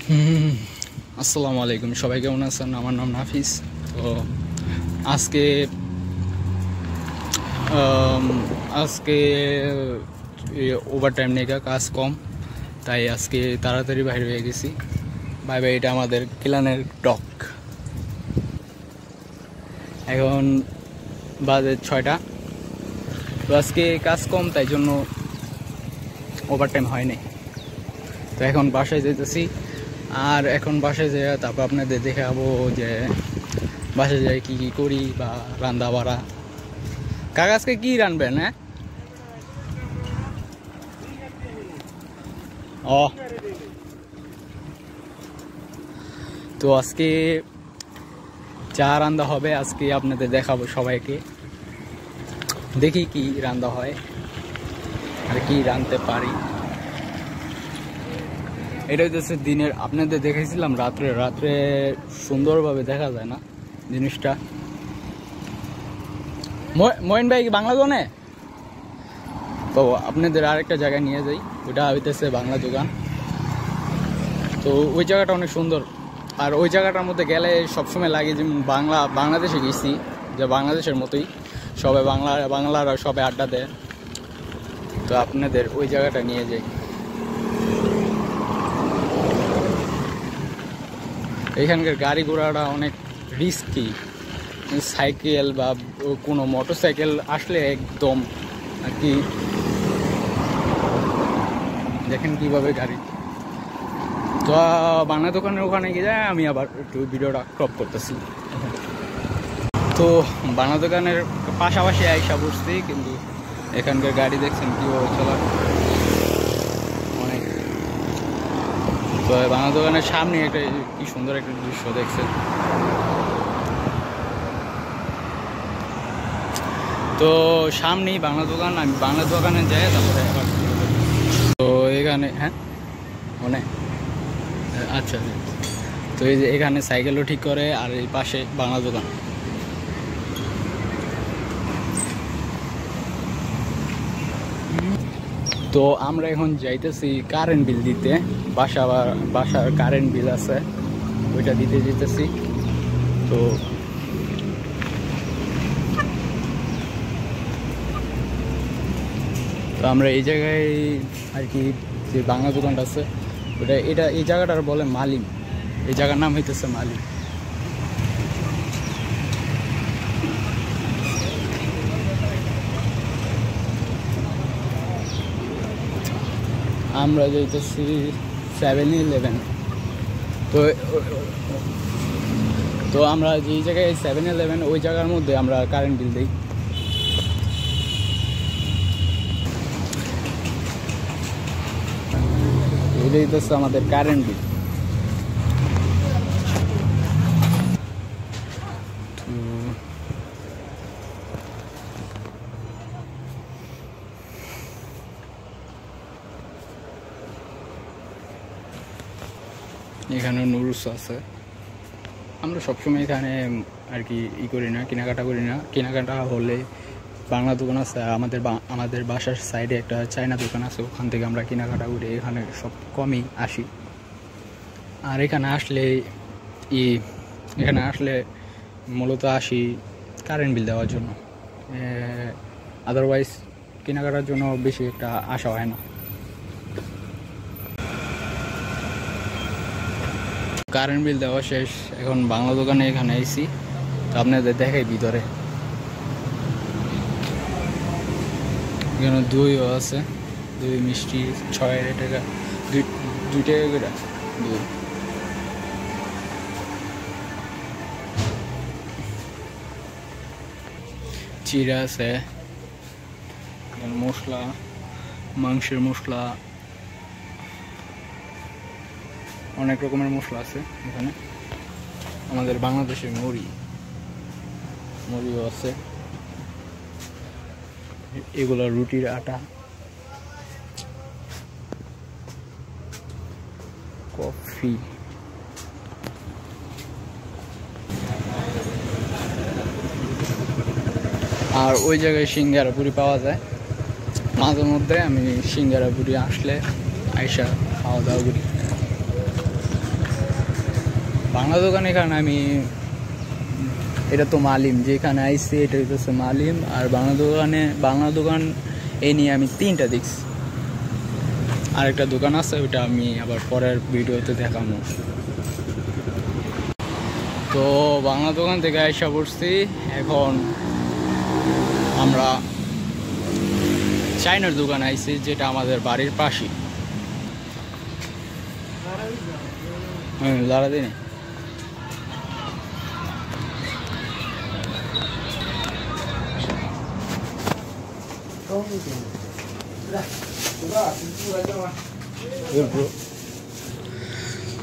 আসসালামু আলাইকুম, সবাই কেমন আছেন? আমার নাম নাফিস। তো আজকে আজকে ওভারটাইম নেই, কাজ কম, তাই আজকে তাড়াতাড়ি বাইরে হয়ে গেছি। ভাই এটা আমাদের কিলানের ডক। এখন বাজে 6টা। তো আজকে কাজ কম, তাই জন্য ওভারটাইম হয়নি। তো এখন বাসায় যেতেছি, আর এখন বাসায় যেয়ে তারপর আপনাদের দেখাবো যে বাসায় যাই কী কী করি বা রান্না বাড়া। কাগজকে কি রানবেন? হ্যাঁ, ও তো আজকে চা রান্না হবে। আজকে আপনাদের দেখাবো সবাইকে, দেখি কি রান্না হয় আর কি রাঁধতে পারি। এটা হচ্ছে দিনের, আপনাদের দেখেছিলাম রাত্রে সুন্দরভাবে দেখা যায় না জিনিসটা। মইন ভাই কি বাংলা দোকানে? তো আপনাদের আরেকটা জায়গায় নিয়ে যাই, ওইটা হইতেছে বাংলা দোকান। তো ওই জায়গাটা অনেক সুন্দর, আর ওই জায়গাটার মধ্যে গেলে সবসময় লাগে যে বাংলাদেশে গেছি, যে বাংলাদেশের মতোই সবাই বাংলারা সবাই আড্ডা দেয়। তো আপনাদের ওই জায়গাটা নিয়ে যাই। এখানকার গাড়ি ঘোড়াটা অনেক রিস্কি। সাইকেল বা কোনো মোটর সাইকেল আসলে একদম আর কি, দেখেন কিভাবে গাড়ি। তো বাংলা দোকানের ওখানে গিয়ে যায়, আমি আবার একটু ভিডিওটা ক্রপ করতেছি। তো বাংলা দোকানের পাশাপাশি আইসা বসছি, কিন্তু এখানকার গাড়ি দেখছেন কীভাবে চলার অনেক। তো বাংলা দোকানের সামনে একটা কি সুন্দর একটা দৃশ্য দেখছেন। তো সামনেই বাংলা দোকান, আমি বাংলা দোকানে যাই তারপরে আবার। তো এখানে হ্যাঁ মনে আচ্ছা, তো এই যে এখানে সাইকেলও ঠিক করে, আর এই পাশে বাংলা দোকান। তো আমরা এখন যাইতেছি কারেন্ট বিল দিতে। বাসার কারেন্ট বিল আছে, ওইটা দিতে যেতেছি। তো আমরা এই জায়গায় আর কি, যে বাংলা দোকানটা আছে এই জায়গাটার বলে মালিম। এই জায়গার নাম হইতেছে মালিম। আমরা যাইতেছি 7-Eleven। তো আমরা যেই জায়গায় 7-Eleven, ওই জায়গার মধ্যে আমরা কারেন্ট বিল দিই। এটাই তো আমাদের কারেন্ট বিল। এখানে নুডলস আছে। আমরা সবসময় এখানে আর কি করি না, কেনাকাটা করি না। কেনাকাটা হলে বাংলা দোকান আছে, আমাদের বাসার সাইডে একটা চায়না দোকান আছে, ওখান থেকে আমরা কেনাকাটা করি। এখানে সব কমই আসি। আর এখানে আসলে মূলত আসি কারেন্ট বিল দেওয়ার জন্য। আদারওয়াইজ কেনাকাটার জন্য বেশি একটা আসা হয় না। কারেন্ট বিল দেওয়া শেষ, এখন বাংলা দোকানে এখানে আইছি। তো আপনাদের দেখাই ভিতরে, এখানে দইও আছে, দই মিষ্টি 6 টাকা, 2 টাকা করে দই। চিরা আছে, মশলা, মাংসের মশলা, অনেক রকমের মশলা আছে এখানে। আমাদের বাংলাদেশের মুড়িও আছে। এগুলো রুটির আটা, কফি, আর ওই জায়গায় সিঙ্গারা পুরি পাওয়া যায়। মাঝে মধ্যে আমি সিঙ্গারা পুরি আসলে আইসা খাওয়া দাওয়া করি। বাংলা দোকান এখানে আমি, এটা তো মালিম, যেখানে আইসি এটা হইতেছে মালিম। আর বাংলা দোকান এই নিয়ে আমি 3টা দেখছি। আরেকটা দোকান আছে, ওইটা আমি আবার পরের ভিডিওতে দেখাবো। তো বাংলা দোকান থেকে আইসা পড়ছি, এখন আমরা চাইনার দোকান আইছি, যেটা আমাদের বাড়ির পাশে। লাড়া দিই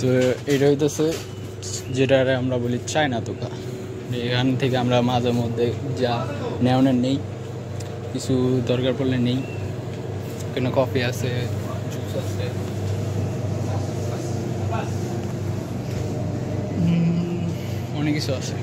তো এটা হইতেছে যেটা আমরা বলি চায়না দোকান। এখান থেকে আমরা মাঝে মধ্যে যা নেওয়ার নেই, কিছু দরকার পড়লে নেই। কেন কফি আছে, জুস আছে, অনেক কিছু আছে।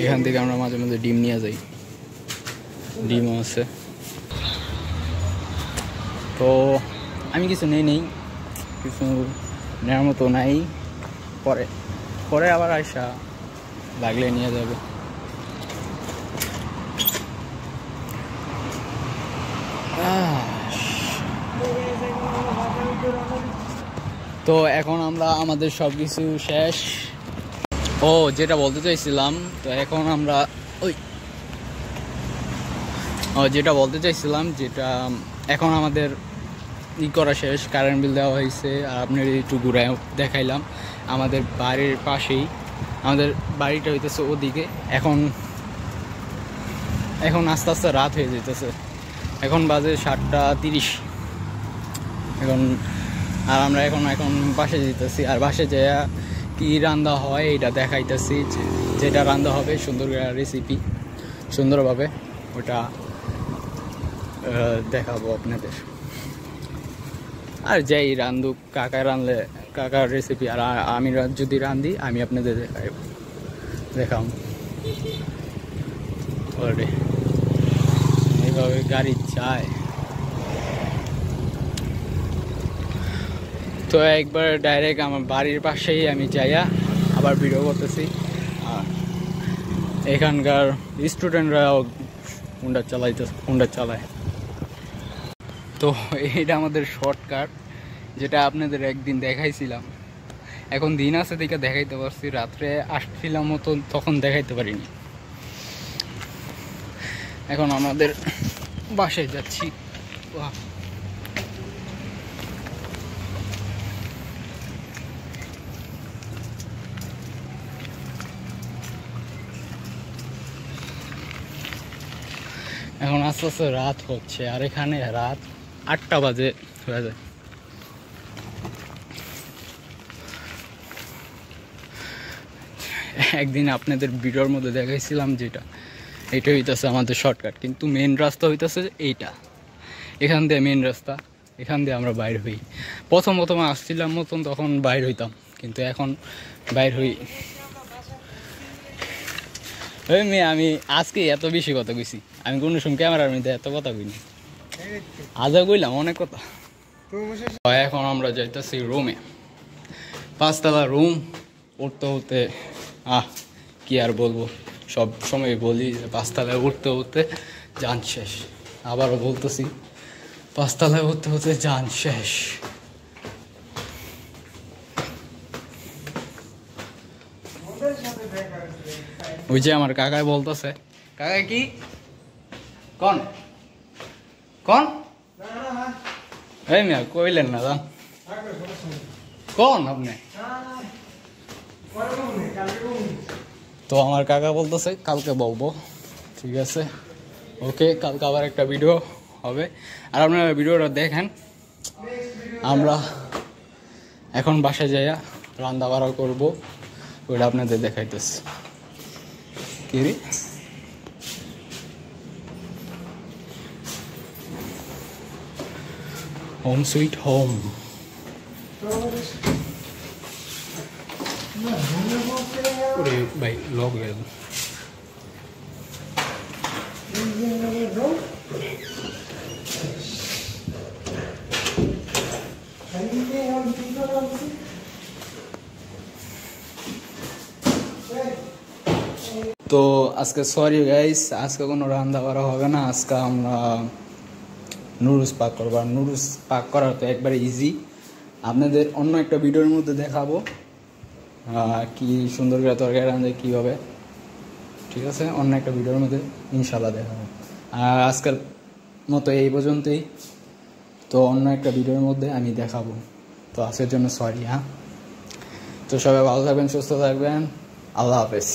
এখান থেকে আমরা মাঝে মাঝে ডিম নিয়ে যাই, ডিমও আছে। তো আমি কিছু নেই, কিছু নেওয়ার মতো নাই, পরে আবার আইসা লাগলে নিয়ে যাব। তো এখন আমরা আমাদের সব কিছু শেষ। যেটা বলতে চাইছিলাম, তো এখন আমরা যেটা এখন আমাদের করা শেষ, কারেন্ট বিল দেওয়া হয়েছে। আর আপনার একটু ঘুরায় দেখাইলাম আমাদের বাড়ির পাশেই, আমাদের বাড়িটা হইতেছে ওদিকে। এখন আস্তে আস্তে রাত হয়ে যেতেছে, এখন বাজে 7:30 এখন। আর আমরা এখন বাসে যেতেছি, আর বাসে যাইয়া কি রান্না হয় এটা দেখাইতেছি। যেটা রান্না হবে সুন্দর রেসিপি, সুন্দরভাবে ওটা দেখাবো আপনাদের। আর যাই রান্ধুক, কাকার রেসিপি, আর আমি যদি রান্ধি আমি আপনাদের দেখাম। এইভাবে গাড়ি চায়। তো একবার ডাইরেক্ট আমার বাড়ির পাশেই আমি যাইয়া আবার ভিডিও করতেছি। আর এখানকার স্টুডেন্টরা হুন্ডা চালায়। তো এইটা আমাদের শর্টকাট, যেটা আপনাদের একদিন দেখাইছিলাম। এখন দিন আছে দেখে দেখাইতে পারছি, রাত্রে আসছিলাম মতন তখন দেখাইতে পারিনি। এখন আমাদের বাসায় যাচ্ছি। এখন আস্তে আস্তে রাত হচ্ছে, আর এখানে রাত 8টা বাজে হয়ে যায়। একদিন আপনাদের ভিডিওর মধ্যে দেখাইছিলাম যেটা, এটা হইতেছে আমাদের শর্টকাট, কিন্তু মেন রাস্তা হইতেছে এইটা। এখান দিয়ে মেন রাস্তা, এখান দিয়ে আমরা বাইর হই। প্রথম আসছিলাম মতন তখন বাইর হইতাম, কিন্তু এখন বাইর হই। মেয়ে আমি আজকে এত বেশি কথা কইছি, আমি কোনো সময় ক্যামেরার মধ্যে এত কথা কইনি, আজও কইলাম অনেক কথা। এখন আমরা যাইতেছি রুমে, 5তলা রুম। উঠতে কি আর বলবো, সব সময় বলি যে 5তলায় উঠতে জান শেষ। আবারও বলতেছি, 5তলায় উঠতে জান শেষ। ওই যে আমার কাকাই বলতেছে, কাকা কি কোন এই মিয়া কইলেন না জান কোন আপনি? তো আমার কাকা বলতেছে কালকে বলবো, ঠিক আছে, ওকে। কালকে আবার একটা ভিডিও হবে, আর আপনারা ভিডিওটা দেখেন। আমরা এখন বাসায় যাইয়া রান্না বাড়া করবো, ওইটা আপনাদের দেখাইতেছে। কি রে হোম সুইট হোম। ওরে ভাই লক হয়ে গেল। তো আজকে সরি গাইস, আজকে কোনো রান্না করা হবে না। আজকে আমরা নুডলস পাক করবো। আর নুডলস পাক করা তো একবারে ইজি, আপনাদের অন্য একটা ভিডিওর মধ্যে দেখাবো কি সুন্দর করে তরকারি রান্না কীভাবে, ঠিক আছে? অন্য একটা ভিডিওর মধ্যে ইনশাল্লাহ দেখাবো। আর আজকের মতো এই পর্যন্তই, তো অন্য একটা ভিডিওর মধ্যে আমি দেখাবো। তো আজকের জন্য সরি। হ্যাঁ, তো সবাই ভালো থাকবেন, সুস্থ থাকবেন, আল্লাহ হাফেজ।